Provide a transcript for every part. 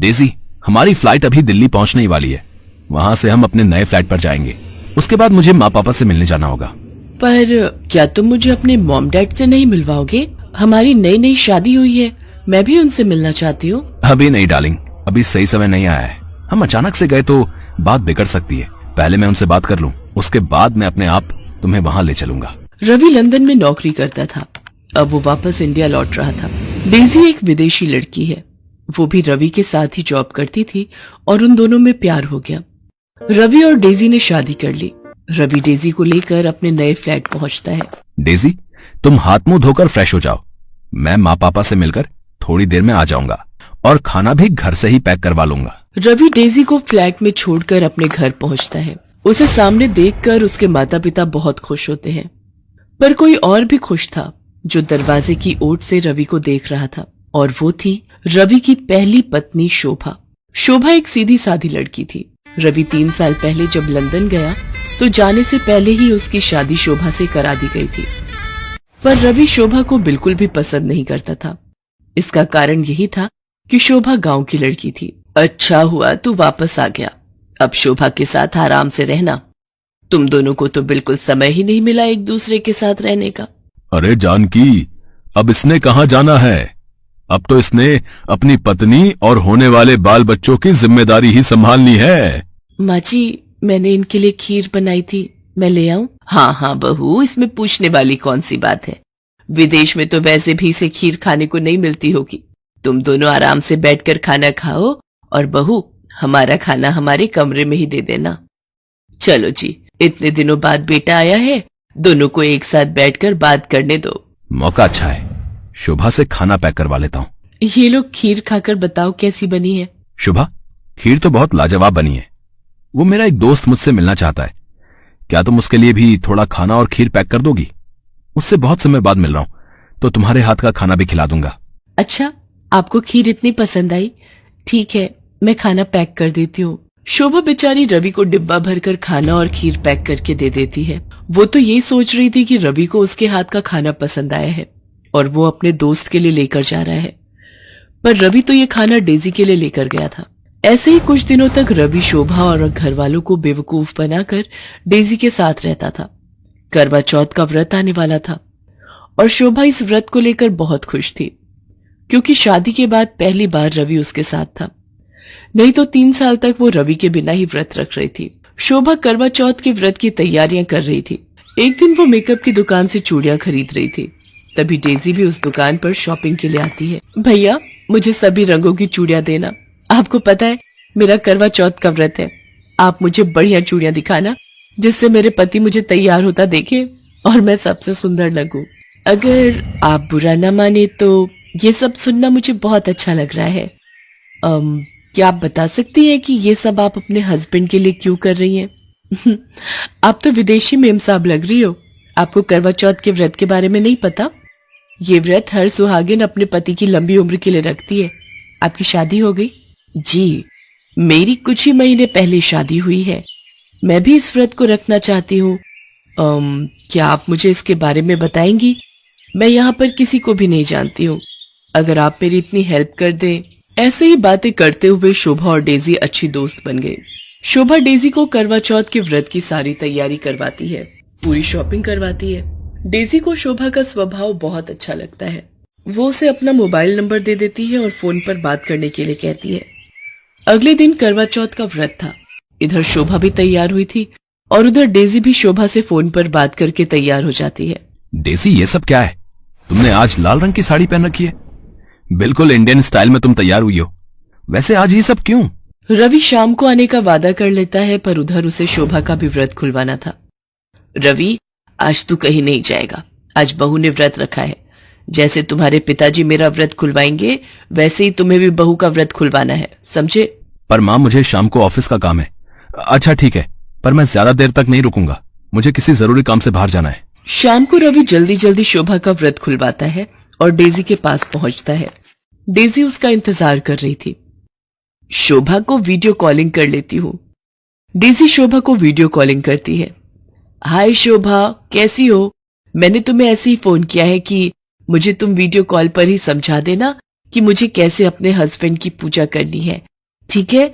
Daisy, हमारी flight अभी दिल्ली पहुंचने ही वाली है। वहां से हम अपने नए फ्लैट पर जाएंगे। उसके बाद मुझे माँ पापा से मिलने जाना होगा। पर क्या तुम मुझे अपने मॉम डैड से नहीं मिलवाओगे? हमारी नई नई शादी हुई है, मैं भी उनसे मिलना चाहती हूँ। अभी नहीं डार्लिंग, अभी सही समय नहीं आया है। हम अचानक से गए तो बात बिगड़ सकती है। पहले मैं उनसे बात कर लूं, उसके बाद मैं अपने आप तुम्हें वहां ले चलूंगा। रवि लंदन में नौकरी करता था। अब वो वापस इंडिया लौट रहा था। डेजी एक विदेशी लड़की है। वो भी रवि के साथ ही जॉब करती थी और उन दोनों में प्यार हो गया। रवि और डेजी ने शादी कर ली। रवि डेजी को लेकर अपने नए फ्लैट पहुंचता है। डेजी, तुम हाथ मुंह धोकर फ्रेश हो जाओ। मैं माँ पापा से मिलकर थोड़ी देर में आ जाऊंगा और खाना भी घर से ही पैक करवा लूंगा। रवि डेजी को फ्लैट में छोड़कर अपने घर पहुंचता है। उसे सामने देखकर उसके माता पिता बहुत खुश होते हैं, पर कोई और भी खुश था जो दरवाजे की ओट से रवि को देख रहा था, और वो थी रवि की पहली पत्नी शोभा। शोभा एक सीधी सादी लड़की थी। रवि 3 साल पहले जब लंदन गया तो जाने से पहले ही उसकी शादी शोभा से करा दी गई थी, पर रवि शोभा को बिल्कुल भी पसंद नहीं करता था। इसका कारण यही था कि शोभा गांव की लड़की थी। अच्छा हुआ तू वापस आ गया, अब शोभा के साथ आराम से रहना। तुम दोनों को तो बिल्कुल समय ही नहीं मिला एक दूसरे के साथ रहने का। अरे जानकी, अब इसने कहाँ जाना है? अब तो इसने अपनी पत्नी और होने वाले बाल बच्चों की जिम्मेदारी ही संभालनी है। माँ जी, मैंने इनके लिए खीर बनाई थी, मैं ले आऊं? हाँ हाँ बहू, इसमें पूछने वाली कौन सी बात है। विदेश में तो वैसे भी इसे खीर खाने को नहीं मिलती होगी। तुम दोनों आराम से बैठकर खाना खाओ, और बहू हमारा खाना हमारे कमरे में ही दे देना। चलो जी, इतने दिनों बाद बेटा आया है, दोनों को एक साथ बैठकर बात करने दो। मौका अच्छा है, शोभा से खाना पैक करवा लेता हूँ। ये लोग खीर खाकर बताओ कैसी बनी है। शोभा, खीर तो बहुत लाजवाब बनी है। वो मेरा एक दोस्त मुझसे मिलना चाहता है। क्या तुम उसके लिए भी थोड़ा खाना और खीर पैक कर दोगी? उससे बहुत समय बाद मिल रहा हूँ, तो तुम्हारे हाथ का खाना भी खिला दूंगा। अच्छा, आपको खीर इतनी पसंद आई? ठीक है, मैं खाना पैक कर देती हूँ। शोभा बेचारी रवि को डिब्बा भरकर खाना और खीर पैक करके दे देती है। वो तो ये सोच रही थी कि रवि को उसके हाथ का खाना पसंद आया है और वो अपने दोस्त के लिए लेकर जा रहा है, पर रवि तो ये खाना डेजी के लिए लेकर गया था। ऐसे ही कुछ दिनों तक रवि शोभा और घर वालों को बेवकूफ बनाकर डेजी के साथ रहता था। करवा चौथ का व्रत आने वाला था और शोभा इस व्रत को लेकर बहुत खुश थी, क्योंकि शादी के बाद पहली बार रवि उसके साथ था। नहीं तो 3 साल तक वो रवि के बिना ही व्रत रख रही थी। शोभा करवा चौथ के व्रत की तैयारियां कर रही थी। एक दिन वो मेकअप की दुकान से चूड़ियां खरीद रही थी। तभी डेजी भी उस दुकान पर शॉपिंग के लिए आती है। भैया, मुझे सभी रंगों की चूड़ियां देना। आपको पता है मेरा करवा चौथ का व्रत है। आप मुझे बढ़िया चूड़ियां दिखाना, जिससे मेरे पति मुझे तैयार होता देखे और मैं सबसे सुंदर लगूं। अगर आप बुरा न माने तो ये सब सुनना मुझे बहुत अच्छा लग रहा है। क्या आप बता सकती हैं कि ये सब आप अपने हस्बैंड के लिए क्यों कर रही हैं? आप तो विदेशी मेम साहब लग रही हो। आपको करवा चौथ के व्रत के बारे में नहीं पता? ये व्रत हर सुहागिन अपने पति की लंबी उम्र के लिए रखती है। आपकी शादी हो गई? जी, मेरी कुछ ही महीने पहले शादी हुई है। मैं भी इस व्रत को रखना चाहती हूँ। क्या आप मुझे इसके बारे में बताएंगी? मैं यहाँ पर किसी को भी नहीं जानती हूँ। अगर आप मेरी इतनी हेल्प कर दें। ऐसे ही बातें करते हुए शोभा और डेजी अच्छी दोस्त बन गई। शोभा डेजी को करवा चौथ के व्रत की सारी तैयारी करवाती है, पूरी शॉपिंग करवाती है। डेजी को शोभा का स्वभाव बहुत अच्छा लगता है। वो उसे अपना मोबाइल नंबर दे देती है और फोन पर बात करने के लिए कहती है। अगले दिन करवा चौथ का व्रत था। इधर शोभा भी तैयार हुई थी और उधर डेजी भी शोभा से फोन पर बात करके तैयार हो जाती है। डेजी, ये सब क्या है? तुमने आज लाल रंग की साड़ी पहन रखी है। बिल्कुल इंडियन स्टाइल में तुम तैयार हुई हो। वैसे आज ये सब क्यों? रवि शाम को आने का वादा कर लेता है, पर उधर उसे शोभा का भी व्रत खुलवाना था। रवि, आज तू कहीं नहीं जाएगा। आज बहू ने व्रत रखा है। जैसे तुम्हारे पिताजी मेरा व्रत खुलवाएंगे, वैसे ही तुम्हें भी बहू का व्रत खुलवाना है, समझे? पर माँ, मुझे शाम को ऑफिस का काम है। अच्छा ठीक है, पर मैं ज्यादा देर तक नहीं रुकूंगा। मुझे किसी जरूरी काम से बाहर जाना है। शाम को रवि जल्दी जल्दी शोभा का व्रत खुलवाता है और डेजी के पास पहुंचता है। डेजी उसका इंतजार कर रही थी। शोभा को वीडियो कॉलिंग कर लेती हूँ। डेजी शोभा को वीडियो कॉलिंग करती है। हाय शोभा, कैसी हो? मैंने तुम्हें ऐसे ही फोन किया है कि मुझे तुम वीडियो कॉल पर ही समझा देना कि मुझे कैसे अपने हस्बैंड की पूजा करनी है। ठीक है,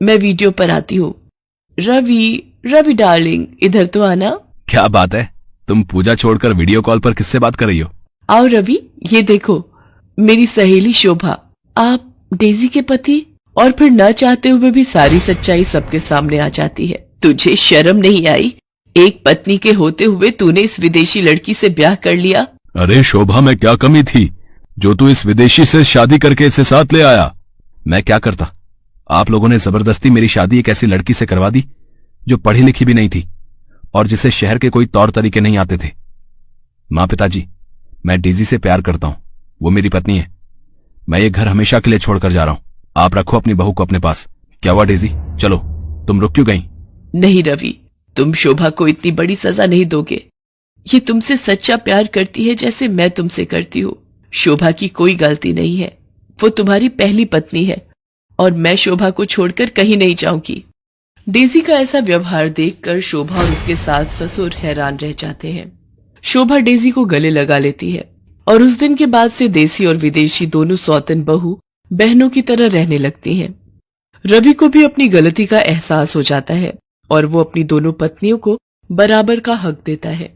मैं वीडियो पर आती हूँ। रवि डार्लिंग, इधर तो आना। क्या बात है, तुम पूजा छोड़कर वीडियो कॉल पर किससे बात कर रही हो? आओ रवि, ये देखो, मेरी सहेली शोभा। आप डेजी के पति। और फिर न चाहते हुए भी सारी सच्चाई सबके सामने आ जाती है। तुझे शर्म नहीं आई? एक पत्नी के होते हुए तूने इस विदेशी लड़की से ब्याह कर लिया। अरे शोभा, में क्या कमी थी जो तू इस विदेशी से शादी करके इसे साथ ले आया? मैं क्या करता? आप लोगों ने जबरदस्ती मेरी शादी एक ऐसी लड़की से करवा दी जो पढ़ी लिखी भी नहीं थी और जिसे शहर के कोई तौर तरीके नहीं आते थे। माँ पिताजी, मैं डेजी से प्यार करता हूं, वो मेरी पत्नी है। मैं ये घर हमेशा के लिए छोड़कर जा रहा हूं। आप रखो अपनी बहू को अपने पास। क्या हुआ डेजी, चलो, तुम रुक क्यों गई? नहीं रवि, तुम शोभा को इतनी बड़ी सजा नहीं दोगे। ये तुमसे सच्चा प्यार करती है जैसे मैं तुमसे करती हूँ। शोभा की कोई गलती नहीं है, वो तुम्हारी पहली पत्नी है और मैं शोभा को छोड़कर कहीं नहीं जाऊंगी। डेजी का ऐसा व्यवहार देखकर शोभा और उसके सास ससुर हैरान रह जाते हैं। शोभा डेजी को गले लगा लेती है और उस दिन के बाद से देसी और विदेशी दोनों सौतन बहू बहनों की तरह रहने लगती हैं। रवि को भी अपनी गलती का एहसास हो जाता है और वो अपनी दोनों पत्नियों को बराबर का हक देता है।